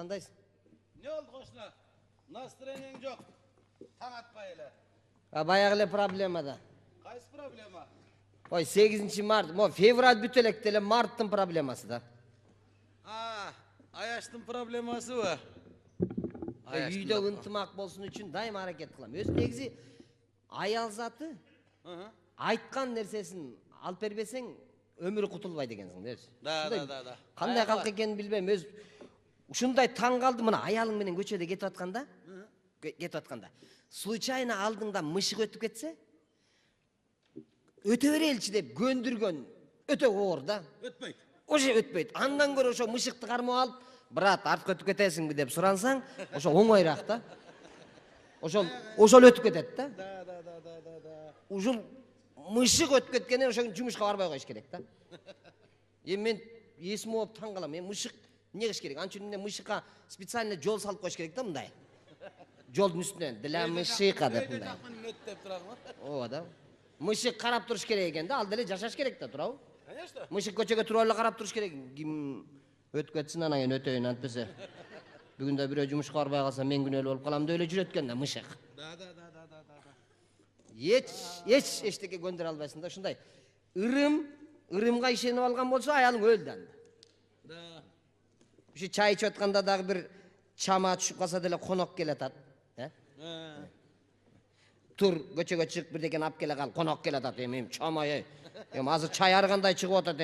Kandayсың? Ne oldu koşuna? Настроениең жоқ. Таң атпай эле. Баягы эле проблемада. Кайсы проблема? Ой, 8 март, февраль бүтө электе эле марттын проблемасы да. Аяштын проблемасы ба? Үйдө ынтымак болсун үчүн дайым аракет кылам. Өзү негизи аял заты айткан нерсесин алып бербесең өмүрү кутулбайт экенсиң өзү. Да. Кандай калк экенин билбейм. Өз ушундай таң калдым, мына аялың менен көчөдө кетип атканда, случайно алдыңда мышык өтүп кетсе, өтө береличи деп көндүргөн өтө оор да. Өтпөйт. Ошо өтпөйт. Андан көрө ошо мышыкты кармап алып, брат, артка өтүп кетесиңби деп сурансаң, ошо оңойраак да. Ошол өтүп кетет да. Да. Ушул мышык өтүп кеткенде ошо жумушка барбай коюш керек да. Мен эсиме алып таң калам. Мышык эмне кылыш керек? Анча мышыкка специально жол салып коюш керек да, мындай. Жолдун үстүнөн для мышыка деп мындай. Ооба да. Мышык карап туруш керек экен да, ал деле жашаш керек да, туурабы? Конечно. Мышык көчөгө туруп эле карап туруш керек. Ким өтүп кетсин, анан кийин өтөйүн, антпесе. Бүгүн да бирөө жумушка барбай калса, мен күнөөлүү болуп калам деп эле жүрөт экен да мышык. Да. Эч эчтеке көндүрө албайсың да, ушундай. Ырымга ишенип алган болсо, аялың өлдү анда. Да. Ушу чай ичип атканда дагы бир чама түшүп калса деле конок келатат. Тур, көчөгө чыгып бирдекени алып келе кал, конок келатат. Чама, азыр чай аргандай чыгып атат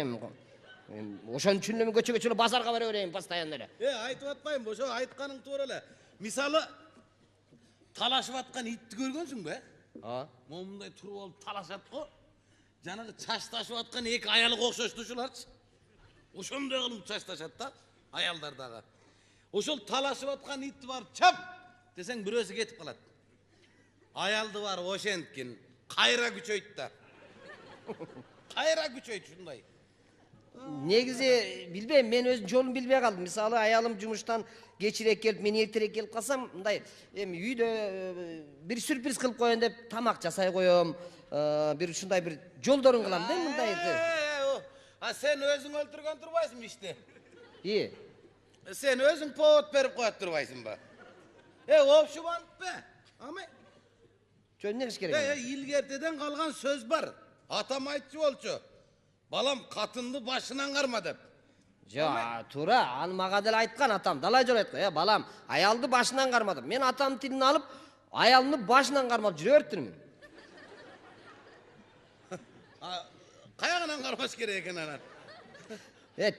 Ошон үчүн эле көчөгө чыгып базарга бара берейин постоянно эле. Айтып атпайм, ошо айтканың туура эле. Мисалы, талашып аткан итти көргөнсүңбү? Момундай туруп алып талашат го. Жанагы чачташып аткан эки аялга окшоштушуларчы. Ошондой кылып чачташат да, аялдар дагы. Ошол талашып аткан итти барып чап десең бирөөсү кетип калат. Аялды бар ошенткин кайра күчөйт да. Кайра күчөйт ушундай. Негизи билбейм, мен өзүм жолун билбей калдым. Мисалы, аялым жумуштан кечирээк келип, мен эртерээк келип калсам, мындай үйдө бир сюрприз кылып коеюн деп тамак жасай коем, бир ушундай бир жолдорун кылам да, мындай. Сен өзүң өлтүргөн турбайсыңбы ишти? Сен өзүң повод берип коет турбайсыңбы? Опшубантпы? Амай. Жөн не кылыш керек? Илгертеден калган сөз бар. Атам айтчу болчу. Балам катынды башынан карма деп. Туура, аны мага деле айткан атам, далай жол айткан. Балам, аялды башынан карма деп. Мен атамдын тилин алып, аялымды башынан кармап жүрө бериптирмин. Каягынан кармаш керек экен анан?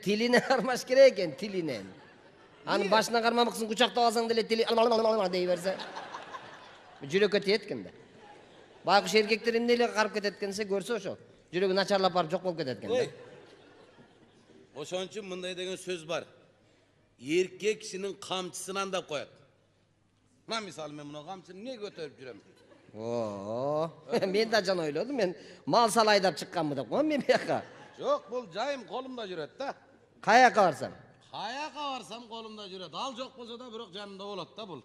Тилине кармаш керек экен, тилинен. Анын башынан кармамыксын, кучактап алсаң деле тили дей берсе. Жүрөккө тиет экен да. Байкуш эркектер эмне эле карып кетет экенсе көрсө ошо. Жүрөгү начарлап барып жок болуп кетет экен да. Ошон үчүн мындай деген сөз бар. Эркек кишинин камчысын андап коет. Мына мисалы мен мына камчыны эмне көтөрүп жүрөм? Мен да жана ойлодум, мен мал сал айдап чыкканмы деп коем мен бияка. Жок, бул жайым колумда жүрөт да. Каяка барсам? Каяка барсам колумда жүрөт. Ал жок болсо да бирок жанымда болот да бул.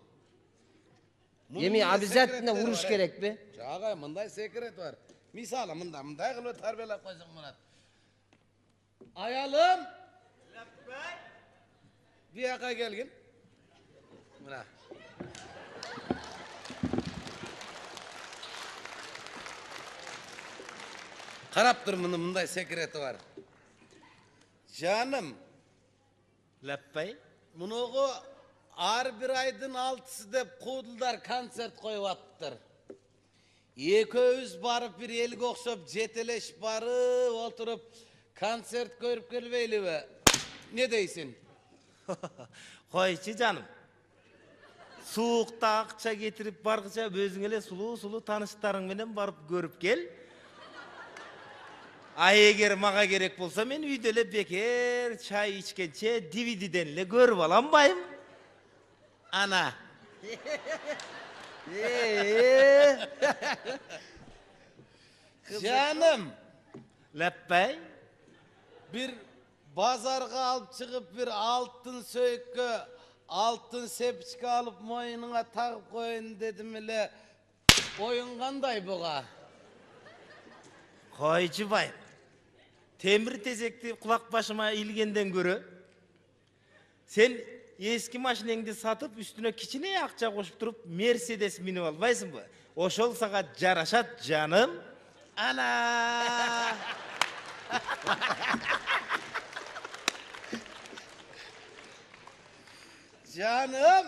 Обязательно уруш керекпи? Жагай, мындай секрет бар. Мисалы, мындай кылып тарбиялап койсоң болот. Аялым, бияка келгин. Мына. Карап тур, мындай секрети бар. Жаным, Лаппай? мунугу ар бир айдын 6-сы деп куудулдар концерт коюп аттыр. Экөөбүз барып бир элге окшоп жетелешип барып отуруп концерт көрүп келбейлиби? Не дейсиң? Койчу жаным. Суукта акча кетирип баргыча өзүң эле сулуу тааныштарың менен барып көрүп кел. Эгер мага керек болсо мен үйдө эле бекер чай ичкенче DVD-ден эле көрүп аламбайм. Ана. Жаным, Лаппай? бир базарга алып чыгып бир алтын сөйккө, алтын сепичке алып моюнуңа тагып коеюн дедим эле. Оюн кандай буга? Койчу байым. Темир тезекти кулак башыма илгенден көрө, сен eski maşinеңди satıp üstüne kichine akça koşup durup Mercedes minip albaysınbı? Oşol sağa jaraşat canım. Ana! Canım,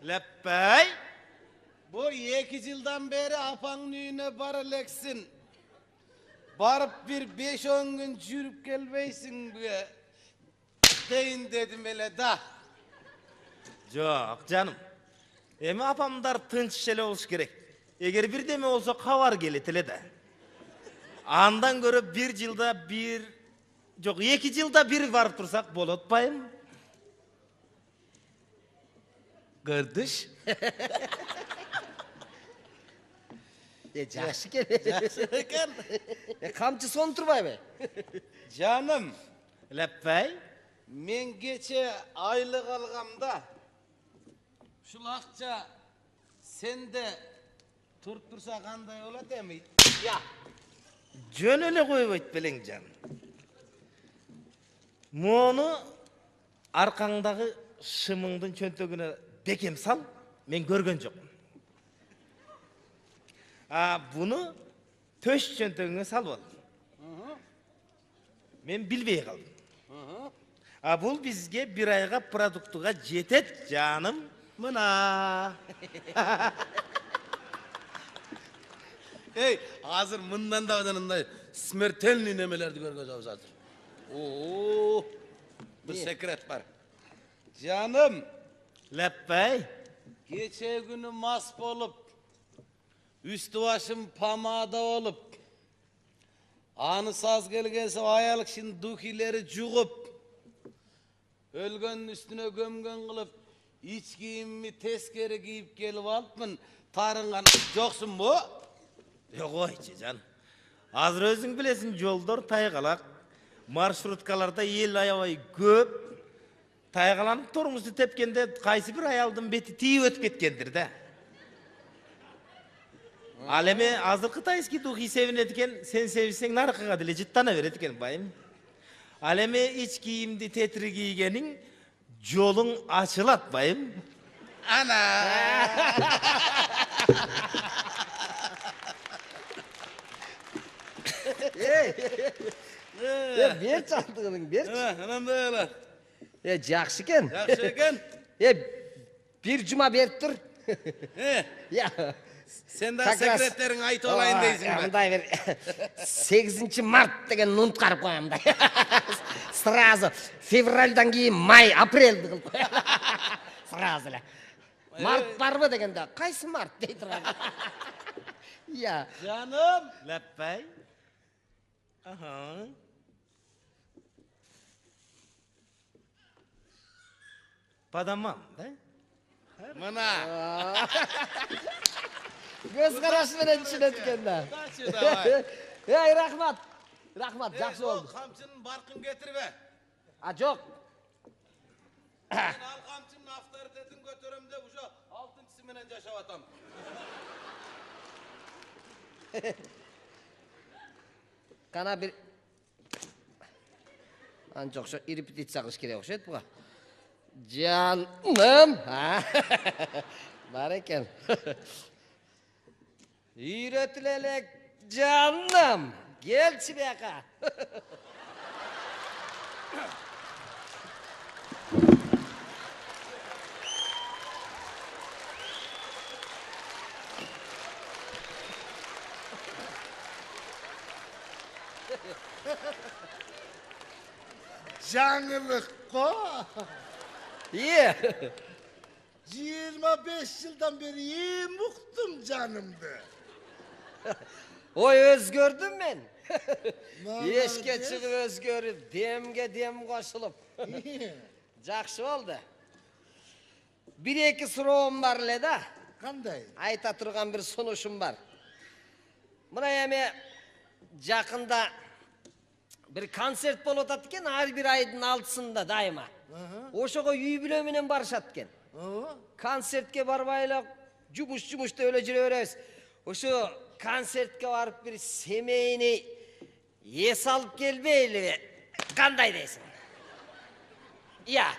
Leppay. bu 2 yıldan beri apanın üyüne barıleksin. Barıp bir 5-10 gün jürüp gelmeysin be. Deyin dedim hele da. Yok canım. Emi apamdar tınç şele oluş gerek. Eğer bir deme olsa kavar geletile de. Andan göre 1 yılda bir... Yok 2 yılda bir varıp dursak bolotpayım. Kardeş. Жақсы екен. Kamçı son turbay be. Canım, Leppay. men geçe aylık algamda şu akça sende turup dursa kanday ola demeyi. Ya. Jön ele koyup aytpeleň canım. Monu arkаңdagy şımıngdın çöntögüne bekem sal, men görgön jokmun. Bunu töş çöntögüne sal bol. Men bilbey kaldım. Bul bizge bir ayga produktuga jetet canım. Mına. Hey, hazır mından da adanında smertelni nemelerdi görgözüyoruz hazır. Oo, bir sekret var. Canım, Leppay. geçe günü masp olup, üstü başım pamada olup, anı saz gelgense ayalık şimdi dukileri cugup, ölgönün üstüne gömgön kılıp, iç giyimimi teskere giyip gelip alıpmın, tarıngan yoksun bu. Yok oyçı can. Azır özüň bilesin joldor taygalak. Marşrutkalarda el ayabay köp. Taygalanyp tormuzu tepkende kayсы bir ayaldın beti tiýip ötüp ketkendir de. Al eme azırkı tayski duhi sevinetken sen seviseň narkaga dile jyttana beretken bayım. Al eme iç giyimdi tetri giygeniň joluň açylat bayım. Ana! Ber çaldığının ber. Anam da öyle. Жақсы екен. Yaxşı eken. Bir cuma berip tur. Ya. Sen de sekretlerin ayıt olayın deysin be. Мындай bir 8 Mart деген унуткарып коям да. Сразу февральдан кийин май, апрелди кылып коям. Сразу эле. Март барбы дегенде, кайсы март дей турган. Ya. Canım. Leppay. Aha. Padamam da. Mına. Göz karaşı menen düşünet eкен da. Taşı da var. Ey rahmat. Rahmat, жақсы oldu. Kamçının barkın getir be. Жоқ. Ben al kamçının avtoritetini götürüm de bu şu altıncısı menen yaşap atam. Kana bir anca okşa repetitsiya kılış kerek okşayt buga. Canım. Var eken. Үйrötülelek canım. Gelçi beka. Жаңылық қой. İyi. 25 yıldan beri iyi muhtum canımdı. Oy özgördüm ben. Vallahi Eşke biz- çıkıp özgörüp, demge dem koşulup. Жақсы oldu. Bir iki suroğum var le da. Қандай? Ayta turgan bir sunuşum var. Mına eme жақында bir konsert bolup atat eken, her bir aydın altısında daima. Oşoga юбилей менен barışat eken. O? Konsertke barbayla jumuş da öyle jüreberебиz. Oşo konsertke barıp bir semeyini es alıp gelmeyli be. Kanday deysin? Ya.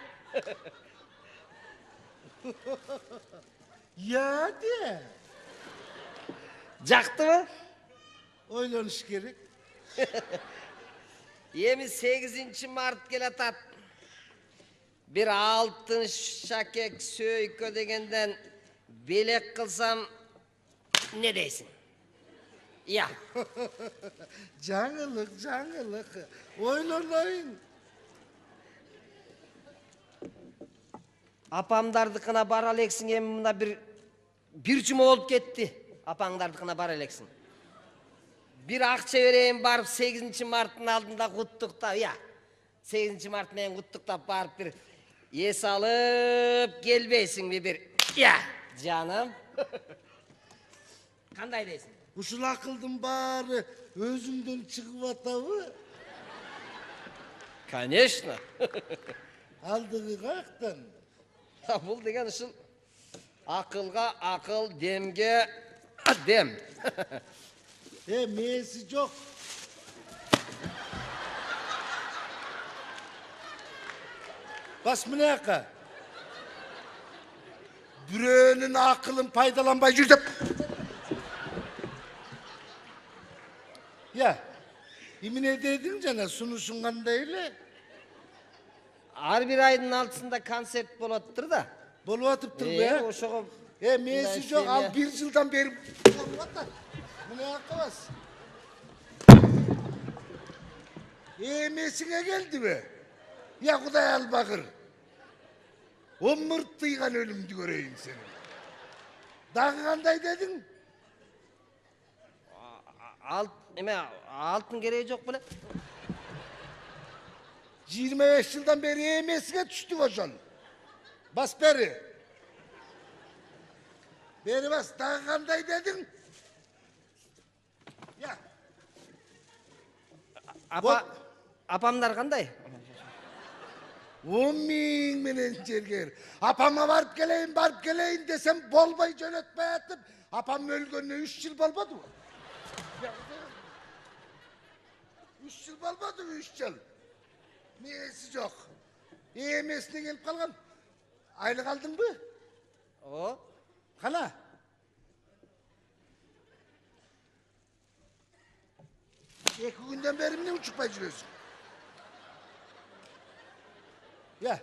Ya de. Жактыбы? Oylanış gerek. Эми 8 март келатат. Bir алтын шакек сөйкө дегенден белек кылсам не дейсің? Я. Жаңылык. Oylanayın. Апамдардыкына бара элексиң, эми мына бир жума болуп кетти. Апаңдардыкына бара элексиң. Bir акча берейин барып 8 марттын алдында куттуктап, я. 8 март менен куттуктап барып bir эс алып келбейсиңби bir? Я, жаным. Кандай дейсиң? Ушул акылдын баары өзүңдөн чыгып атабы? Конечно. Алдыгы каяктан? Бул деген ушул акылга акыл, демге дем. Мээси жок. Бас мынаяка. Бирөөнүн акылын пайдаланбай жүр деп. Я, эмне дедиң жана сунушуң кандай эле? Ар бир айдын алтысында концерт болоттур да. Болуп атыптыр бе? Ошого Мээси жок, ал 1 жылдан бери болуп атат. Мынаяка бас. Эмесиңе келди бе? Я Кудай албагыр. Омуртуйган өлүмдү көрөйүн сени. Дагы кандай дедиң? алтын кереги жок беле? 25 жылдан бери эмесиңе түштүк ошол. Бас бери. Бери бас, дагы кандай дедиң? Я. Апамдар кандай? 10 миң менен жергер. Апама барып келейин десем болбой жөнөтпөй атып, апам өлгөнүнө 3 жыл болбодубу? 3 жыл болбодубу, 3 жыл? Мээси жок. Эмесине келип калган. Айлык алдыңбы? О, Кана? Эки күндөн бери эмне учукпай жүрөсүң? Я.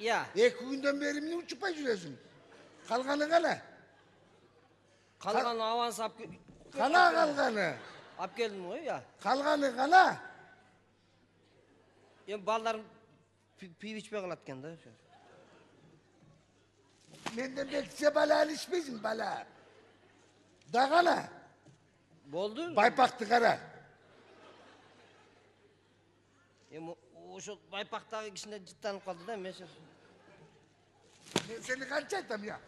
я. Эки күндөн бери эмне учукпай жүрөсүң? Калганы кана? Калган аванс Кана калганы? ап келдим го, я. Калганы кана? Эми балдарым пиво ичпей калат экен да. Menden bekse bala alışmışsın bala. Dağana. Boldu? Baypaktı kara. Эми ошол байпактагы кишине жыттанып калды да, мен Ben seni kança aytam ya.